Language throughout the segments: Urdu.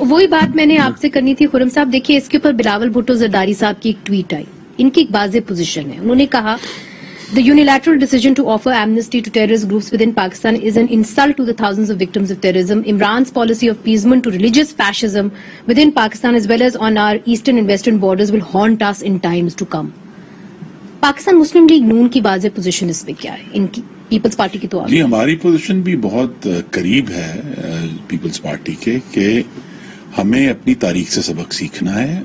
وہی بات میں نے آپ سے کرنی تھی خرم صاحب. دیکھیے اس کے اوپر بلاول بھٹو زرداری صاحب کی ایک ٹویٹ آئی. ان کی ایک واضح پوزیشن ہے. انہوں نے کہا The unilateral decision to offer amnesty to terrorist groups within Pakistan is an insult to the thousands of victims of terrorism. Imran's policy of appeasement to religious fascism within Pakistan as well as on our eastern and western borders will haunt us in times to come. Pakistan Muslim League نون کی واضح پوزیشن اس پہ کیا ہے ان کی پیپلز پارٹی کی؟ تو جی ہماری پوزیشن بھی بہت قریب ہے پیپلز پارٹی کے کہ ہمیں اپنی تاریخ سے سبق سیکھنا ہے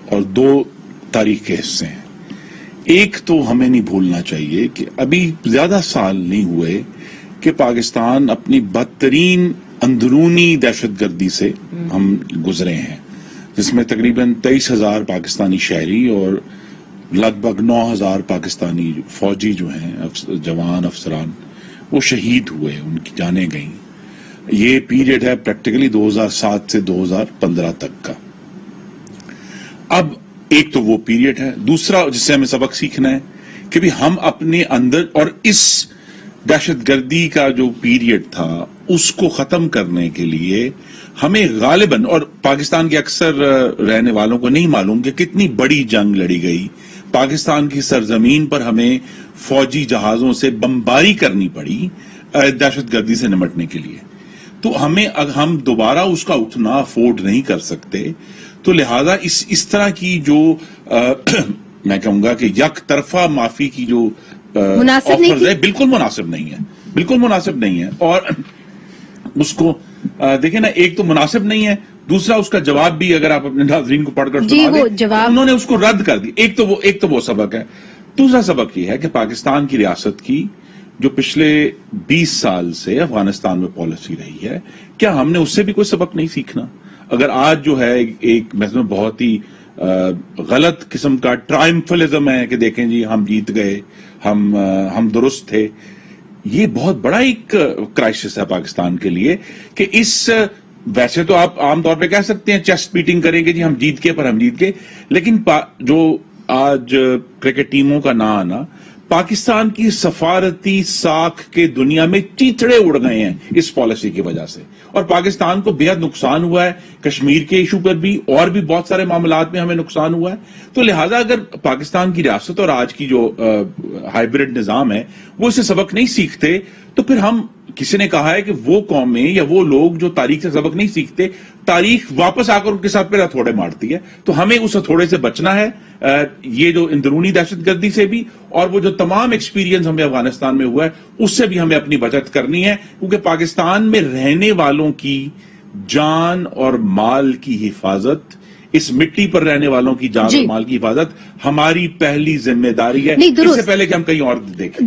اور دو تاریخ کے حصے ہیں. ایک تو ہمیں نہیں بھولنا چاہیے کہ ابھی زیادہ سال نہیں ہوئے کہ پاکستان اپنی بدترین اندرونی دہشت گردی سے ہم گزرے ہیں، جس میں تقریباً 23,000 پاکستانی شہری اور لگ بھگ 9,000 پاکستانی فوجی جو ہیں جوان افسران وہ شہید ہوئے، ان کی جانیں گئیں. یہ پیریڈ ہے پریکٹیکلی 2007 سے 2015 تک کا. اب ایک تو وہ پیریڈ ہے، دوسرا جس سے ہمیں سبق سیکھنا ہے کہ بھی ہم اپنے اندر اور اس دہشت گردی کا جو پیریڈ تھا اس کو ختم کرنے کے لیے ہمیں غالباً، اور پاکستان کے اکثر رہنے والوں کو نہیں معلوم کہ کتنی بڑی جنگ لڑی گئی، پاکستان کی سرزمین پر ہمیں فوجی جہازوں سے بمباری کرنی پڑی دہشت گردی سے نمٹنے کے لیے. تو ہم دوبارہ اس کا اٹھنا افورڈ نہیں کر سکتے. تو لہذا اس طرح کی جو میں کہوں گا کہ یک طرفہ معافی کی جو آفرز ہے بالکل مناسب نہیں ہے، بالکل مناسب نہیں ہے. اور اس کو دیکھیں نا، ایک تو مناسب نہیں ہے، دوسرا اس کا جواب بھی اگر آپ اپنے ناظرین کو پڑھ کر سنا دیں، انہوں نے اس کو رد کر دی. ایک تو وہ سبق ہے. دوسرا سبق یہ ہے کہ پاکستان کی ریاست کی جو پچھلے 20 سال سے افغانستان میں پالیسی رہی ہے، کیا ہم نے اس سے بھی کوئی سبق نہیں سیکھنا؟ اگر آج جو ہے ایک مثلا بہت ہی غلط قسم کا ٹرائمفلزم ہے کہ دیکھیں جی ہم جیت گئے، ہم درست تھے، یہ بہت بڑا ایک کرائسس ہے پاکستان کے لیے. کہ ویسے تو آپ عام طور پہ کہہ سکتے ہیں چیسٹ بیٹنگ کریں گے جی ہم جیت گئے، پر ہم جیت گئے، لیکن جو آج کرکٹ ٹیموں کا نہ آنا پاکستان کی سفارتی ساکھ کے دنیا میں چیچڑے اڑ گئے ہیں اس پالیسی کی وجہ سے، اور پاکستان کو بہت نقصان ہوا ہے. کشمیر کے ایشو پر بھی اور بھی بہت سارے معاملات میں ہمیں نقصان ہوا ہے. تو لہٰذا اگر پاکستان کی ریاست اور آج کی جو ہائیبرڈ نظام ہے وہ اسے سبق نہیں سیکھتے، تو پھر کسی نے کہا ہے کہ وہ قومیں یا وہ لوگ جو تاریخ سے سبق نہیں سیکھتے، تاریخ واپس آ کر ان کے ساتھ پھر ہتھوڑے مارتی ہے. تو ہمیں اس ہتھوڑے سے بچنا ہے، یہ جو اندرونی دہشت گردی سے بھی، اور وہ جو تمام ایکسپیرینس ہمیں افغانستان میں ہوا ہے اس سے بھی ہمیں اپنی بچت کرنی ہے. کیونکہ پاکستان میں رہنے والوں کی جان اور مال کی حفاظت، اس مٹی پر رہنے والوں کی جان اور مال کی حفاظت ہماری پہلی ذمہ داری ہے، اس سے پہلے کہ ہم کہیں اور دیکھیں.